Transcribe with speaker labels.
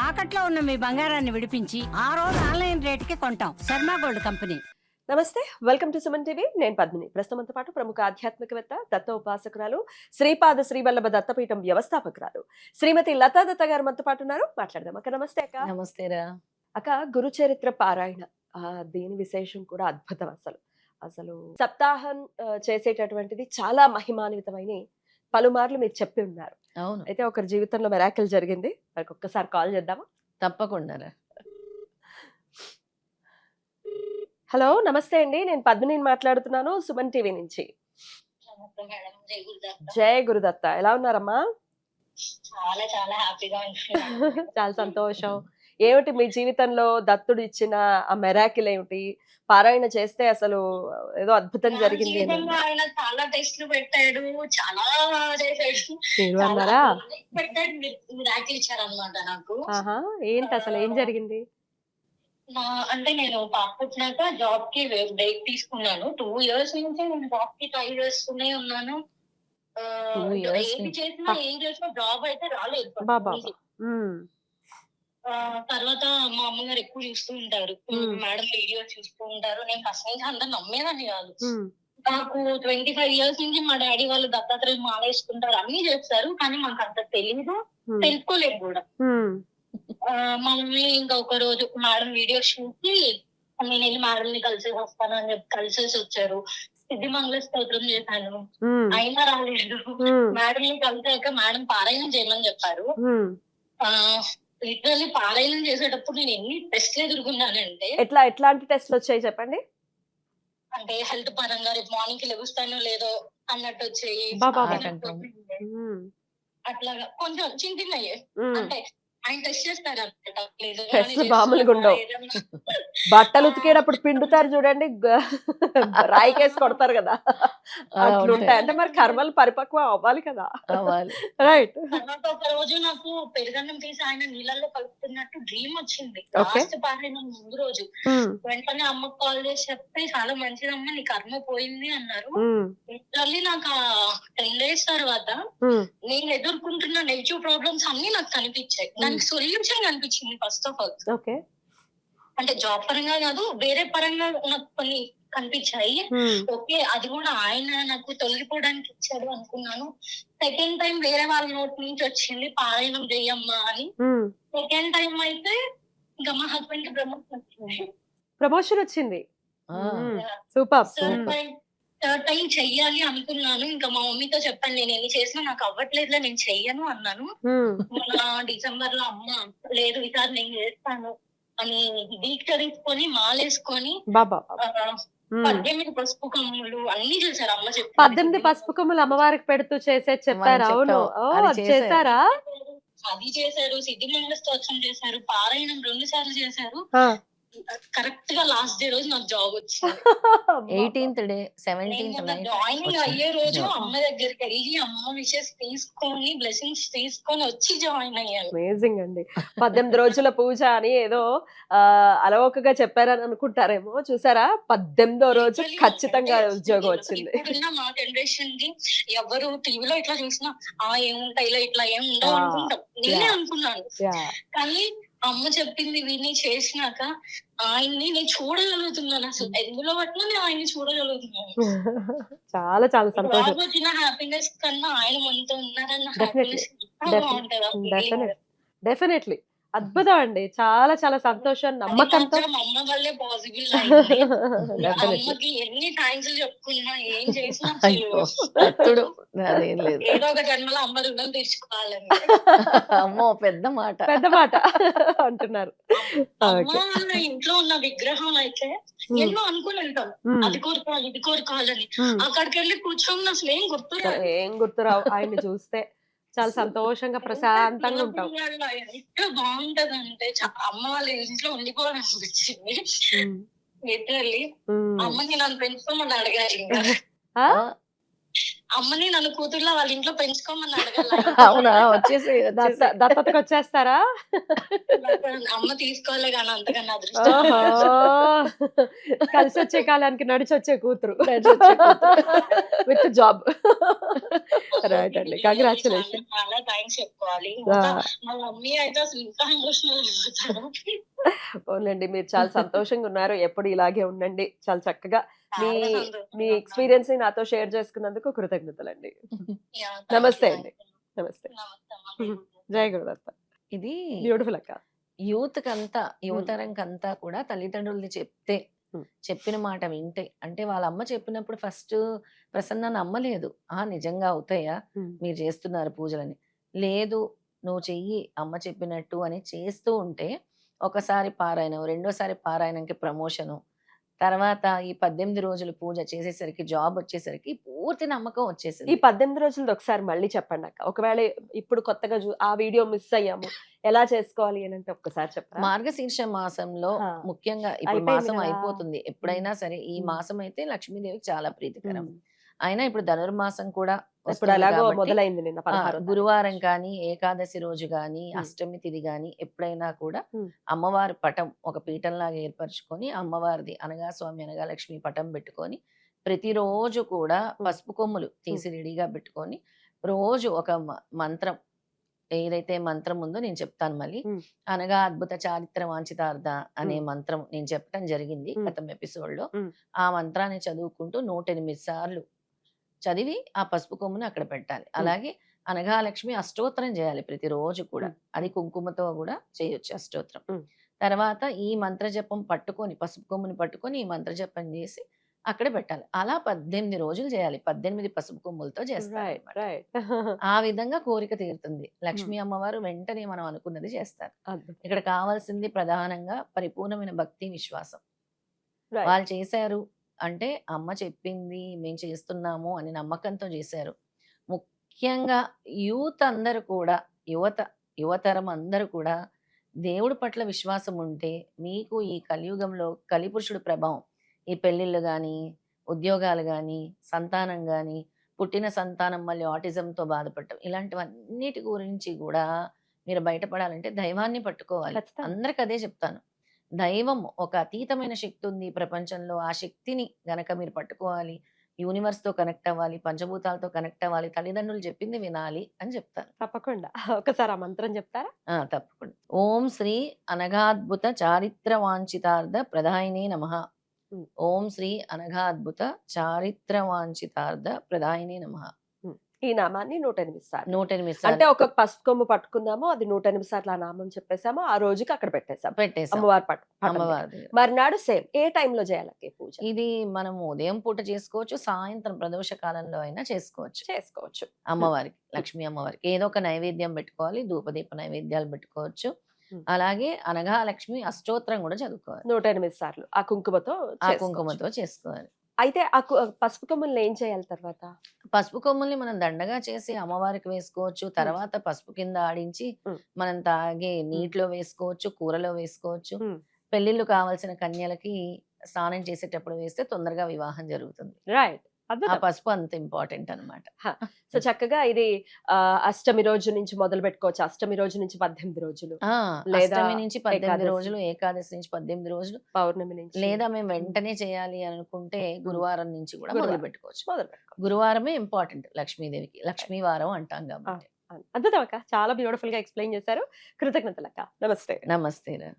Speaker 1: తాకట్లో ఉన్న మీ బంగారాన్ని విడిపించి ఆ రోజు ఆన్లైన్ రేటుకి కొంటాం. Sharma gold company.
Speaker 2: నమస్తే, వెల్కమ్ టు సుమన్ టీవీ. నేను పద్మిని. ప్రస్తుతంతో పాటు ప్రముఖ ఆధ్యాత్మికవేత్త, దత్త ఉపాసకురాలు, శ్రీపాద శ్రీవల్లభ దత్తపీఠం వ్యవస్థాపకురాలు శ్రీమతి లతా దత్త గారు మనతో పాటు ఉన్నారు. మాట్లాడదాం అక్క. నమస్తే అక్క.
Speaker 3: నమస్తేరా
Speaker 2: అక్క, గురు చరిత్ర పారాయణ దీని విశేషం కూడా అద్భుతం. అసలు సప్తాహం చేసేటటువంటిది చాలా మహిమాన్వితమైన పలుమార్లు మీరు చెప్పి ఉన్నారు.
Speaker 3: అవును,
Speaker 2: అయితే ఒకరి జీవితంలో మెరాకిల్ జరిగింది. మనకు ఒక్కసారి కాల్ చేద్దామా?
Speaker 3: తప్పకుండా.
Speaker 2: హలో, నమస్తే అండి. నేను పద్మిని మాట్లాడుతున్నాను, సుమన్ టీవీ నుంచి. జయ గురుదత్త. ఎలా ఉన్నారమ్మా?
Speaker 4: చాలా చాలా హ్యాపీగా
Speaker 2: చాలా సంతోషం. ఏమిటి మీ జీవితంలో దత్తుడు ఇచ్చిన ఆ మెరాకిల్ ఏమిటి? పారాయణ చేస్తే అసలు ఏదో అద్భుతం జరిగింది.
Speaker 4: ఆయన చాలా టెస్ట్లు పెట్టాడు, చాలా చేశాడు.
Speaker 2: మీరు అన్నారా?
Speaker 4: పెట్టాడు, మిరాకిల్ ఇచ్చారనమాట నాకు.
Speaker 2: ఏంటి అసలు ఏం జరిగింది?
Speaker 4: అంటే నేను పాప పుట్టినాక జాబ్ కి బ్రేక్ తీసుకున్నాను. 2 years నుంచి నేను జాబ్ కి ట్రై చేస్తూనే ఉన్నాను. ఏం చేసినా జాబ్ అయితే రాలేదు. తర్వాత మా అమ్మగారు ఎక్కువ చూస్తూ ఉంటారు, మేడం వీడియో చూస్తూ ఉంటారు. నేను ఫస్ట్ నుంచి అందరు నమ్మేదాన్ని కాదు. నాకు 25 years నుంచి మా డాడీ వాళ్ళు దత్తాత్రేయ మాల వేసుకుంటారు, అన్ని చేస్తారు, కానీ మాకు అంత తెలీదు, తెలుసుకోలేదు కూడా. మా మమ్మీ ఇంకా ఒక రోజు మేడం వీడియో చూసి నేను వెళ్ళి మేడంని కలిసి వస్తాను అని చెప్పి కలిసేసి వచ్చారు. సిద్ధిమంగళ స్తోత్రం చేశాను, అయినా రాలేదు. మేడంని కలిసాక మేడం పారాయణం చేయమని చెప్పారు. లిటరల్లీ పారాయణం చేసేటప్పుడు నేను ఎన్ని టెస్ట్లు ఎదుర్కొన్నానంటే.
Speaker 2: ఎట్లాంటి టెస్ట్లు వచ్చాయి చెప్పండి?
Speaker 4: అంటే హెల్త్ పరంగా రేపు మార్నింగ్ కి లెగుస్తానో లేదో అన్నట్టు వచ్చాయి. అట్లాగా కొంచెం చిన్న చిన్నయ్యే. అంటే ఆయన టెస్ట్ చేస్తారు
Speaker 2: అన్నమాట. మామూలుగా ఉండవు. బట్టలు ఉతికేటప్పుడు పిండుతారు చూడండి, రాయికేసి కొడతారు కదా, అట్లుంటాయి. అంటే మరి కర్మలు పరిపక్వం అవ్వాలి కదా. రైట్.
Speaker 4: తర్వాత ఒక రోజు నాకు పెరుగన్నం తీసి ఆయన నీళ్ళల్లో కలుపుతున్నట్టు డ్రీమ్ వచ్చింది. లాస్ట్ పారాయణం ముందు రోజు. వెంటనే అమ్మకు కాల్ చేసి చెప్తే చాలా మంచిదమ్మా, నీ కర్మ పోయింది అన్నారు. లిటరల్లీ నాకు 10 days తర్వాత నేను ఎదుర్కొంటున్న నెగిటివ్ ప్రాబ్లమ్స్ అన్ని నాకు కనిపించాయి. దానికి సొల్యూషన్ కనిపించింది ఫస్ట్ ఆఫ్ ఆల్. అంటే జాబ్ పరంగా కాదు, వేరే పరంగా నాకు కొన్ని కనిపించాయి. ఓకే, అది కూడా ఆయన నాకు తొలగిపోవడానికి ఇచ్చాడు అనుకున్నాను. సెకండ్ టైం వేరే వాళ్ళ నోటి నుంచి వచ్చింది పారాయణం చేయమ్మా అని. సెకండ్ టైం అయితే ఇంకా మా హస్బెండ్ కి
Speaker 2: ప్రమోషన్ వచ్చింది. సూపర్.
Speaker 4: థర్డ్ టైం చెయ్యాలి అనుకున్నాను. ఇంకా మా మమ్మీతో చెప్పాను, నేను ఎన్ని చేసినా నాకు అవ్వట్లేదులే, నేను చెయ్యను అన్నాను. డిసెంబర్ లో అమ్మ లేదు ఈసారి నేను చేస్తాను అని దీక్ష తీసుకొని మాలేసుకొని 18 పసుపు కొమ్ములు అన్ని చేశారు. అమ్మ చెప్పి
Speaker 2: 18 పసుపు కొమ్ములు అమ్మవారికి పెడుతూ చెప్పారు. అవును, చేశారా?
Speaker 4: అది చేశారు. సిద్ధిమంగళ స్తోత్రం చేశారు, పారాయణం 2 సార్లు చేశారు. కరెక్ట్ గా లాస్ట్ డే రోజు నాకు జాబ్ వచ్చింది.
Speaker 3: 18th డే 17th
Speaker 4: జాయినింగ్ అయ్యే రోజు అమ్మ దగ్గరికి వెళ్ళి అమ్మ విషెస్ తీసుకొని బ్లెస్సింగ్స్ తీసుకొని వచ్చి జాయిన్ అయ్యాను.
Speaker 2: అమేజింగ్ అండి. 18 రోజుల పూజ అని ఏదో అలవోకగా చెప్పారని అనుకుంటారేమో, చూసారా 18వ రోజు ఖచ్చితంగా ఉద్యోగం వచ్చింది.
Speaker 4: మా జనరేషన్ కి ఎవరు టీవీలో ఇట్లా చూసినా ఏముంటాయి ఇలా ఇట్లా ఏం ఉండవు అనుకుంటాం. నేనే అనుకున్నాను, కానీ అమ్మ చెప్పింది విని చేసినాక ఆయన్ని నేను చూడగలుగుతున్నాను. అసలు ఎందులో పట్టినా నేను ఆయన్ని చూడగలుగుతున్నాను.
Speaker 2: చాలా చాలా సంతోషం.
Speaker 4: వచ్చిన హ్యాపీనెస్ కన్నా ఆయన మనతో ఉన్నారన్న హ్యాపీనెస్ బాగుంటది.
Speaker 2: డెఫినెట్లీ అద్భుతం అండి. చాలా చాలా సంతోషం. నమ్మకంతో
Speaker 4: అమ్మ వల్లే పాసిబుల్ అయింది. అమ్మకి ఎన్ని థ్యాంక్స్ చెప్పుకున్నా ఏం చేసినా ఏదో ఒక జన్మలో అమ్మ రుణం తీర్చుకోవాలని.
Speaker 3: అమ్మో, పెద్ద మాట
Speaker 2: అంటున్నారు.
Speaker 4: అమ్మ ఇంట్లో ఉన్న విగ్రహం అయితే ఎన్నో అనుకుని వెళ్తాం, అది కోరుకోవాలి ఇది కోరుకోవాలని. అక్కడికి వెళ్ళి కూర్చొని అసలు ఏం గుర్తురావు.
Speaker 2: ఆయన్ని చూస్తే చాలా సంతోషంగా ప్రశాంతంగా ఉంటాం.
Speaker 4: ఎంత బాగుంటది అంటే అమ్మ వాళ్ళ ఇంట్లో ఉండిపోవాలనిపించింది. లిటరల్లీ అమ్మని నన్ను పెంచుకోమని అడిగారు. అమ్మని నన్ను కూతుర్లా వాళ్ళ ఇంట్లో పెంచుకోమని అడగాలి.
Speaker 3: అవునా? వచ్చేసి
Speaker 2: దత్తతకు వచ్చేస్తారా?
Speaker 4: అమ్మ తీసుకోలే గాని అంతకన్నా అదృష్టం.
Speaker 2: ఓహో! కలిసొచ్చే కాలానికి నడిచొచ్చే కూతురు. With job. రైట్ అండి. కంగ్రాచ్యులేషన్.
Speaker 4: చాలా థ్యాంక్స్ చెప్పుకోవాలి. మా మమ్మీ అయితే అసలు ఇంకా ఎమోషనల్ అయిపోతారు.
Speaker 2: అవునండి. మీరు చాలా సంతోషంగా ఉన్నారు. ఎప్పుడు ఇలాగే ఉండండి. చాలా చక్కగా మీ
Speaker 4: చాలా
Speaker 2: మీ
Speaker 4: సంతోషంగా
Speaker 2: ఎక్స్‌పీరియన్స్‌ని నాతో షేర్ చేసుకున్నందుకు కృతజ్ఞతలండి.
Speaker 4: యాహ్!
Speaker 2: నమస్తే
Speaker 4: థాంక్
Speaker 2: అండి.
Speaker 4: యూ.
Speaker 2: నమస్తే.
Speaker 4: నమస్తే అమ్మ.
Speaker 2: జై గురుదత్త.
Speaker 3: ఇది
Speaker 2: బ్యూటిఫుల్ అక్క.
Speaker 3: యూత్‌కంతా, యువతరంకంతా కూడా తల్లిదండ్రులది చెప్తే,
Speaker 2: హ్మ్.
Speaker 3: చెప్పిన మాట వింటే అంటే వాళ్ళ అమ్మ చెప్పినప్పుడు ఫస్ట్ ప్రసన్న నమ్మలేదు. నిజంగా అవుతాయా?
Speaker 2: హ్మ్.
Speaker 3: మీరు చేస్తున్నారు పూజలని. లేదు నువ్వు చెయ్యి అమ్మ చెప్పినట్టు అని చేస్తూ ఉంటే, ఒకసారి పారాయణం, రెండోసారి పారాయణంకి ప్రమోషను. తర్వాత ఈ 18 రోజులు పూజ చేసేసరికి, జాబొచ్చేసరికి పూర్తి నమ్మకం
Speaker 2: ఈ
Speaker 3: వచ్చేసింది.
Speaker 2: 18 రోజులది ఒకసారి మళ్ళీ చెప్పండక్క. ఒకవేళ ఇప్పుడు కొత్తగా ఆ వీడియో మిస్ అయ్యాము. ఎలా చేసుకోవాలి అనంటే ఒక్కసారి చెప్పరా?
Speaker 3: మార్గశీర్ష మాసంలో
Speaker 2: ఆ!
Speaker 3: ముఖ్యంగా ఇప్పుడు
Speaker 2: అయిపోయింది
Speaker 3: మాసం
Speaker 2: కదా!
Speaker 3: అయిపోతుంది. ఎప్పుడైనా సరే ఈ
Speaker 2: హ్మ్.
Speaker 3: మాసం అయితే లక్ష్మీదేవికి చాలా ప్రీతికరం.
Speaker 2: హ్మ్.
Speaker 3: అయినా ఇప్పుడు ధనుర్మాసం కూడా
Speaker 2: ఇప్పుడు
Speaker 3: వస్తుంది
Speaker 2: ఎలాగో
Speaker 3: కాబట్టి
Speaker 2: మొదలైంది నిన్న 16వ తారీఖు.
Speaker 3: గురువారం కానీ, ఏకాదశి రోజు గానీ,
Speaker 2: హ్మ్.
Speaker 3: అష్టమి తిథి గానీ ఎప్పుడైనా కూడా
Speaker 2: హ్మ్.
Speaker 3: అమ్మవారి పటం ఒక పీఠంలాగా ఏర్పరచుకొని, అమ్మవారిది అనగా స్వామి అనగా లక్ష్మి పటం పెట్టుకొని, ప్రతిరోజు కూడా
Speaker 2: హ్మ్.
Speaker 3: పసుపు కొమ్ములు తీసి రెడీగా పెట్టుకొని, రోజు ఒక మంత్రం ఏదైతే మంత్రం ఉందో నేను చెప్తాను మళ్ళీ.
Speaker 2: హ్మ్.
Speaker 3: అనగా అద్భుత చారిత్ర వాంఛితార్థ అనే
Speaker 2: హ్మ్.
Speaker 3: మంత్రం నేను చెప్పటం జరిగింది
Speaker 2: హ్మ్.
Speaker 3: గతం ఎపిసోడ్‌లో.
Speaker 2: హ్మ్.
Speaker 3: ఆ మంత్రాన్ని చదువుకుంటూ 108 సార్లు చదివి ఆ పసుపు కొమ్ముని అక్కడ పెట్టాలి.
Speaker 2: హ్మ్.
Speaker 3: అలాగే అనఘాలక్ష్మి అష్టోత్తరం చేయాలి ప్రతిరోజు కూడా.
Speaker 2: హ్మ్.
Speaker 3: అది కుంకుమతో గూడా చేయొచ్చు అష్టోత్తరం.
Speaker 2: హ్మ్.
Speaker 3: తర్వాత ఈ మంత్ర జపం పట్టుకొని, పసుపు కొమ్ముని పట్టుకొని ఈ మంత్ర జపం చేసి అక్కడ పెట్టాలి. అలా 18 రోజులు చేయాలి. 18 పసుపు కొమ్ములతో
Speaker 2: రైట్.
Speaker 3: చేస్తారనమాట.
Speaker 2: రైట్.
Speaker 3: ఆ విధంగా కోరిక తీరుతుంది.
Speaker 2: హ్మ్.
Speaker 3: లక్ష్మీ అమ్మవారు వెంటనే మనం అనుకున్నది చేస్తారు.
Speaker 2: అద్భుతం.
Speaker 3: ఇక్కడ కావాల్సింది ప్రధానంగా పరిపూర్ణమైన భక్తి, విశ్వాసం.
Speaker 2: రైట్.
Speaker 3: వాళ్ళు చేశారు అంటే అమ్మ చెప్పింది మేము చేస్తున్నాము అని నమ్మకంతో చేశారు. ముఖ్యంగా యూత్ అందరూ కూడా యువత యువతరం అందరూ కూడా దేవుడి పట్ల విశ్వాసం ఉంటే మీకు ఈ కలియుగంలో కలిపురుషుడు ప్రభావం ఈ పెళ్ళిళ్ళు గాని, ఉద్యోగాలు గాని, సంతానం గాని, పుట్టిన సంతానం మళ్ళీ ఆటిజంతో బాధపడటం ఇలాంటివన్నిటి గురించి గూడా మీరు బయటపడాలంటే దైవాన్ని పట్టుకోవాలి.
Speaker 2: ఖచ్చితంగా.
Speaker 3: అందరికి అదే చెప్తాను. దైవం ఒక అతీతమైన శక్తి ఉంది ఈ ప్రపంచంలో. ఆ శక్తిని గనక మీరు పట్టుకోవాలి. యూనివర్స్‌తో కనెక్ట్ అవ్వాలి. పంచభూతాలతో కనెక్ట్ అవ్వాలి. తల్లిదండ్రులు చెప్పింది వినాలి అని చెప్తాను.
Speaker 2: తప్పకుండా. ఒకసారి ఆ మంత్రం చెప్తారా?
Speaker 3: తప్పకుండా. ఓం శ్రీ అనఘాద్భుత చారిత్ర వాంఛితార్థ ప్రదాయినే నమః.
Speaker 2: హ్మ్.
Speaker 3: ఓం శ్రీ అనఘాద్భుత చారిత్ర వాంఛితార్థ ప్రదాయినే నమః.
Speaker 2: హ్మ్. ఈ నామాన్ని 108 సార్లు.
Speaker 3: 108
Speaker 2: అంటే
Speaker 3: సార్లు
Speaker 2: ఒక పసుపు కొమ్ము పట్టుకున్నాము. అది 108 సార్లు ఆ నామం చెప్పేసాము. ఆ రోజుకి అక్కడ పెట్టేసాం.
Speaker 3: పెట్టేసాం.
Speaker 2: అమ్మవారి పటం దగ్గర.
Speaker 3: అమ్మవారి దగ్గర.
Speaker 2: మర్నాడు సేమ్. ఏ టైంలో చేయాలక్క ఈ పూజ?
Speaker 3: ఇది మనము ఉదయం పూట చేసుకోవచ్చు. సాయంత్రం ప్రదోష కాలంలో అయినా చేసుకోవచ్చు.
Speaker 2: చేసుకోవచ్చు.
Speaker 3: అమ్మవారికి, లక్ష్మీ అమ్మవారికి. ఏదో ఒక నైవేద్యం పెట్టుకోవాలి. ధూపదీప నైవేద్యాలు పెట్టుకోవచ్చు.
Speaker 2: హ్మ్.
Speaker 3: అలాగే అనఘాలక్ష్మి అష్టోత్తరం గూడా చదువుకోవాలి.
Speaker 2: 108 సార్లు. ఆ కుంకుమతో
Speaker 3: ఆ
Speaker 2: చేసుకోవచ్చు.
Speaker 3: కుంకుమతో చేసుకోవాలి.
Speaker 2: అయితే ఆ పసుపు కొమ్ముల్ని ఏం చేయాలి తర్వాత?
Speaker 3: పసుపు కొమ్ముల్ని మనం దండగా చేసి అమ్మవారికి వేసుకోవచ్చు. తర్వాత పసుపు కింద ఆడించి
Speaker 2: హ్మ్.
Speaker 3: మనం తాగే నీటిలో వేసుకోవచ్చు. కూరలో వేసుకోవచ్చు.
Speaker 2: హ్మ్.
Speaker 3: పెళ్ళిళ్ళు కావాల్సిన కన్యలకి స్నానం చేసేటప్పుడు వేస్తే తొందరగా వివాహం జరుగుతుంది.
Speaker 2: రైట్.
Speaker 3: ఆ
Speaker 2: అద్భుతం.
Speaker 3: పసుపు అంత ఇంపార్టెంట్ అన్నమాట.
Speaker 2: సో చక్కగా ఇది అష్టమి రోజు నుంచి మొదలు పెట్టుకోవచ్చు. అష్టమి రోజు నుంచి 18 రోజులు. లేదా
Speaker 3: అష్టమి నుంచి 18
Speaker 2: ఏకాదశి.
Speaker 3: రోజులు, ఏకాదశి నుంచి 18 రోజులు
Speaker 2: పౌర్ణమి నుంచి.
Speaker 3: లేదా మేము వెంటనే చేయాలి అనుకుంటే గురువారం నుంచి కూడా
Speaker 2: గురువారం.
Speaker 3: మొదలుపెట్టుకోవచ్చు.
Speaker 2: మొదలు పెట్టుకోవచ్చు.
Speaker 3: గురువారమే ఇంపార్టెంట్ లక్ష్మీదేవికి. లక్ష్మీ వారం అంటాం కాబట్టి.
Speaker 2: అద్భుతం అక్క. చాలా బ్యూటిఫుల్ గా ఎక్స్‌ప్లెయిన్ చేశారు. కృతజ్ఞతలక్క. నమస్తే.
Speaker 3: నమస్తే రా.